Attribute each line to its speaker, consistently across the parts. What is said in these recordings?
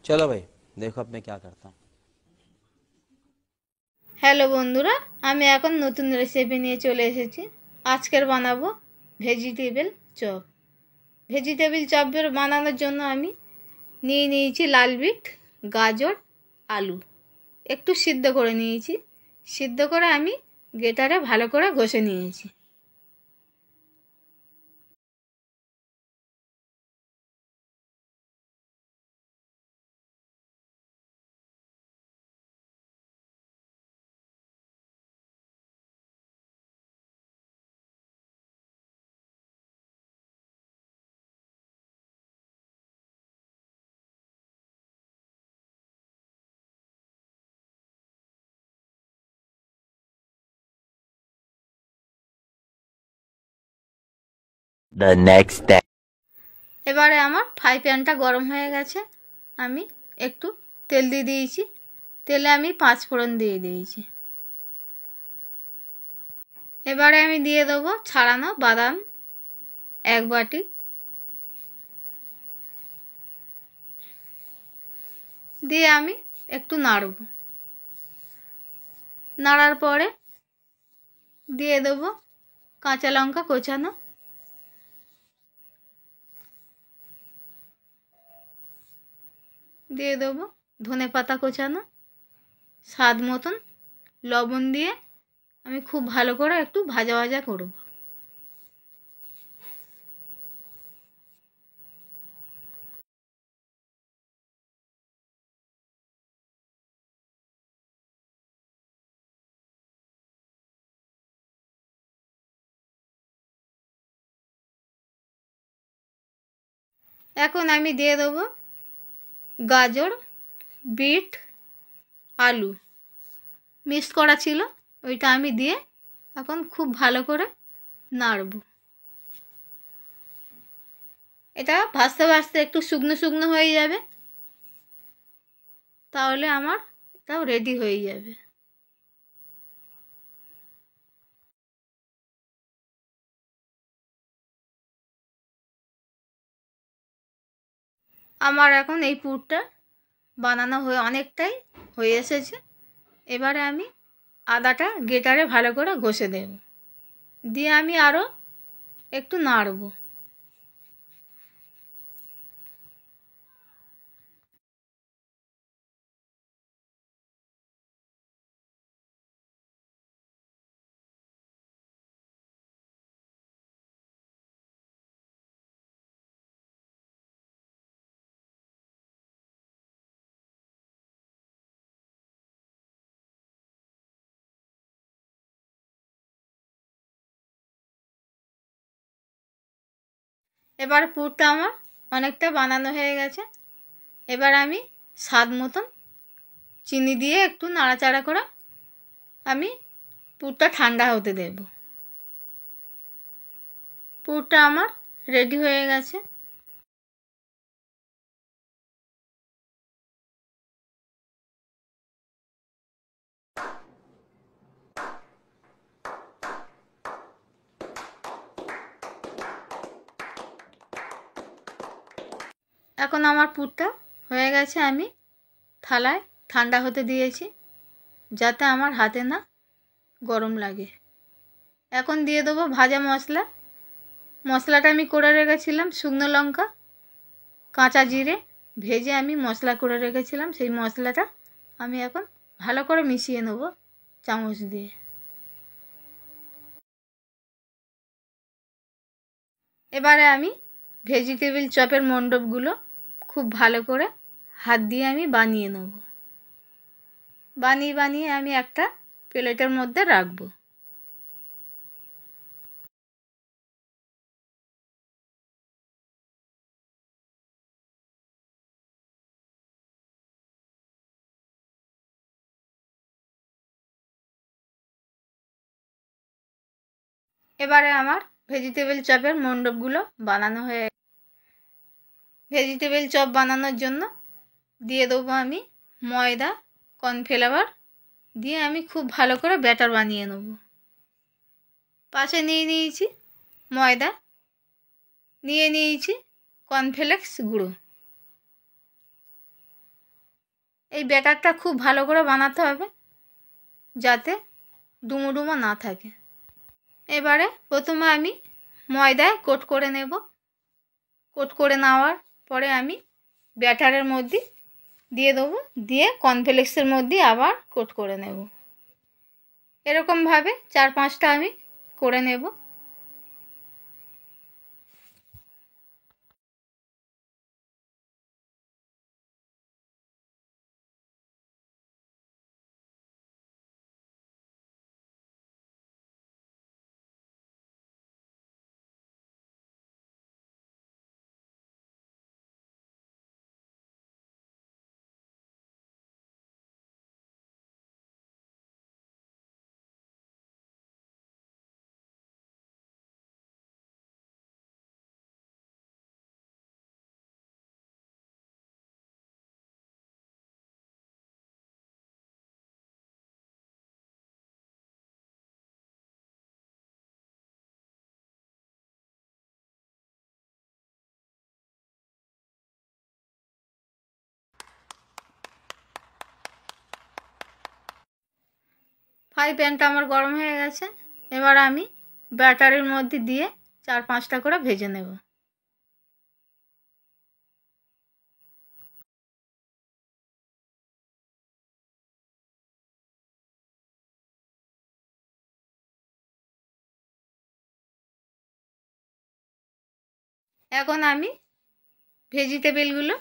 Speaker 1: चलो भाई, देखो अब मैं क्या करता हूँ।
Speaker 2: হ্যালো বন্ধুরা, আমি এখন নতুন রেসিপি নিয়ে চলে এসেছি। আজকের বানাবো ভেজিটেবল চপ। ভেজিটেবল চপের বানানোর জন্য আমি নিয়ে নিয়েছি লাল বিট, গাজর, আলু। একটু সিদ্ধ করে নিয়েছি। সিদ্ধ করে আমি গ্রেটারে ভালো করে ঘষে নিয়েছি।
Speaker 3: The next day.
Speaker 2: এবারে আমার ফ্রাই প্যানটা গরম হয়ে গেছে। আমি একটু তেল দিয়ে দিয়েছি। তেলে আমি 5 ফোড়ন দিয়ে দিয়েছি। এবারে আমি দিয়ে দেবো ছাড়ানো বাদাম 1 বাটি। দিয়ে আমি একটু নাড়ব। নাড়ার পরে দিয়ে দেবো কাঁচা লঙ্কা কোচানো, দিয়ে দেবো ধনেপাতা কোচানো, স্বাদ মতন লবণ দিয়ে আমি খুব ভালো করে একটু ভাজা ভাজা করব। এখন আমি দিয়ে দেবো গাজর, বিট, আলু মিক্স করা ছিল, ওইটা আমি দিয়ে এখন খুব ভালো করে নাড়ব। এটা ভাজতে ভাজতে একটু শুকনো শুকনো হয়ে যাবে, তাহলে আমার এটাও রেডি হয়ে যাবে। আমার এখন এই পুরটা বানানো হয়ে অনেকটাই হয়ে এসেছে। এবারে আমি আদাটা গ্রেটারে ভালো করে ঘষে দেব। দিয়ে আমি আরও একটু নাড়ব। এবার পুরটা আমার অনেকটা বানানো হয়ে গেছে। এবার আমি স্বাদ মতন চিনি দিয়ে একটু নাড়াচাড়া করে আমি পুরটা ঠান্ডা হতে দেব। পুরটা আমার রেডি হয়ে গেছে। এখন আমার পুরটা হয়ে গেছে। আমি থালায় ঠান্ডা হতে দিয়েছি, যাতে আমার হাতে না গরম লাগে। এখন দিয়ে দেবো ভাজা মশলা। মশলাটা আমি করে রেখেছিলাম শুকনো লঙ্কা, কাঁচা জিরে ভেজে আমি মশলা করে রেখেছিলাম। সেই মশলাটা আমি এখন ভালো করে মিশিয়ে নেব চামচ দিয়ে। এবারে আমি ভেজিটেবল চপের মণ্ডপগুলো খুব ভালো করে হাত দিয়ে আমি বানিয়ে নেব। বানিয়ে বানিয়ে আমি একটা প্লেটের মধ্যে রাখব। এবারে আমার ভেজিটেবল চপের মণ্ডপগুলো বানানো হয়ে, ভেজিটেবল চপ বানানোর জন্য দিয়ে দেবো আমি ময়দা, কর্নফ্লাওয়ার দিয়ে আমি খুব ভালো করে ব্যাটার বানিয়ে নেব। পাশে নিয়ে নিয়েছি ময়দা, নিয়ে নিয়েছি কর্নফ্লেক্স গুঁড়ো। এই ব্যাটারটা খুব ভালো করে বানাতে হবে যাতে ডুমো ডুমো না থাকে। এবারে প্রথমে আমি ময়দায় কোট করে নেব। কোট করে নেওয়ার পরে আমি ব্যাটারের মধ্যে দিয়ে দেবো, দিয়ে কর্নফ্লেক্সের মধ্যে আবার কোট করে নেব। এরকমভাবে 4-5টা আমি করে নেব। ফ্রাই প্যানটা আমার গরম হয়ে গেছে। এবার আমি ব্যাটারের মধ্যে দিয়ে 4-5টা করে ভেজে নেব। এখন আমি ভেজিটেবলগুলো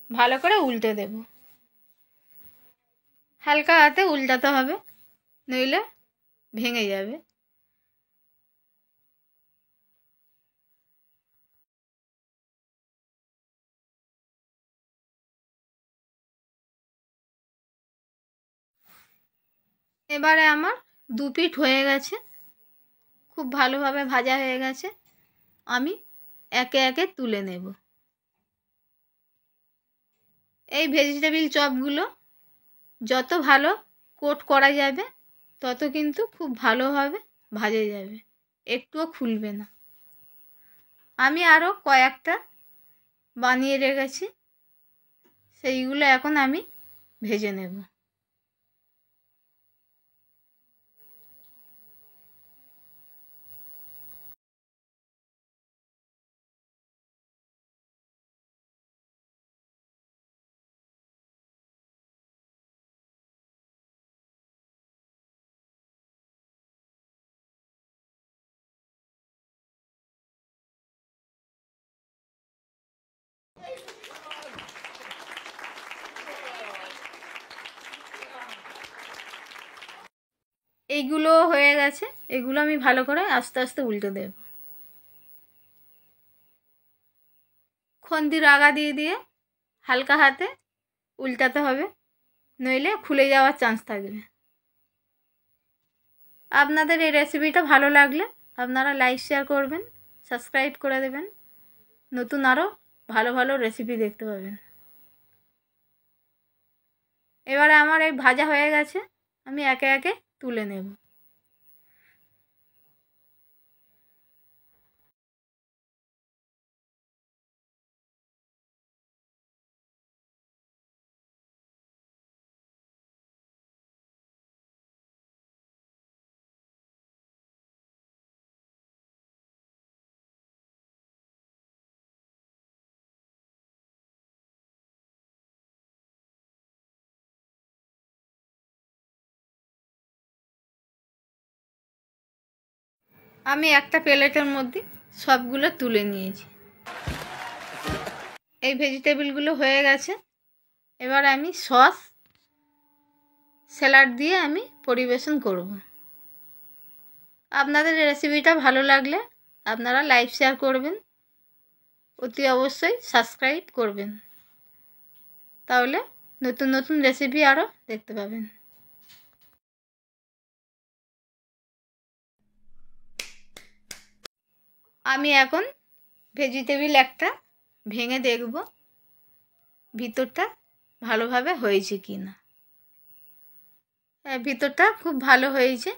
Speaker 2: ভালো করে উল্টে দেব। হালকা হাতে উল্টাতে হবে, নইলে ভেঙে যাবে। এবারে আমার 2 পিঠ হয়ে গেছে, খুব ভালোভাবে ভাজা হয়ে গেছে। আমি একে একে তুলে নেব। এই ভেজিটেবল চপগুলো যত ভালো কোট করা যাবে তত কিন্তু খুব ভালোভাবে ভাজা যাবে, একটুও খুলবে না। আমি আরও কয়েকটা বানিয়ে রেখেছি, সেইগুলো এখন আমি ভেজে নেব। এইগুলো হয়ে গেছে, এগুলো আমি ভালো করে আস্তে আস্তে উল্টে দেব। খন্তির আগা দিয়ে দিয়ে হালকা হাতে উল্টাতে হবে, নইলে খুলে যাওয়ার চান্স থাকবে। আপনাদের এই রেসিপিটা ভালো লাগলে আপনারা লাইক শেয়ার করবেন, সাবস্ক্রাইব করে দেবেন। নতুন আরও ভালো ভালো রেসিপি দেখতে পাবেন। এবারে আমার এই ভাজা হয়ে গেছে, আমি একে একে তুলে নেব। আমি একটা প্লেটের মধ্যে সবগুলো তুলে নিয়েছি। এই ভেজিটেবলগুলো হয়ে গেছে। এবার আমি সস স্যালাড দিয়ে আমি পরিবেশন করব। আপনাদের রেসিপিটা ভালো লাগলে আপনারা লাইক শেয়ার করবেন, অতি অবশ্যই সাবস্ক্রাইব করবেন, তাহলে নতুন নতুন রেসিপি আরও দেখতে পাবেন। আমি এখন ভেজিটেবল একটা ভেঙে দেখব ভিতরটা ভালোভাবে হয়েছে কি না। ভিতরটা খুব ভালো হয়েছে।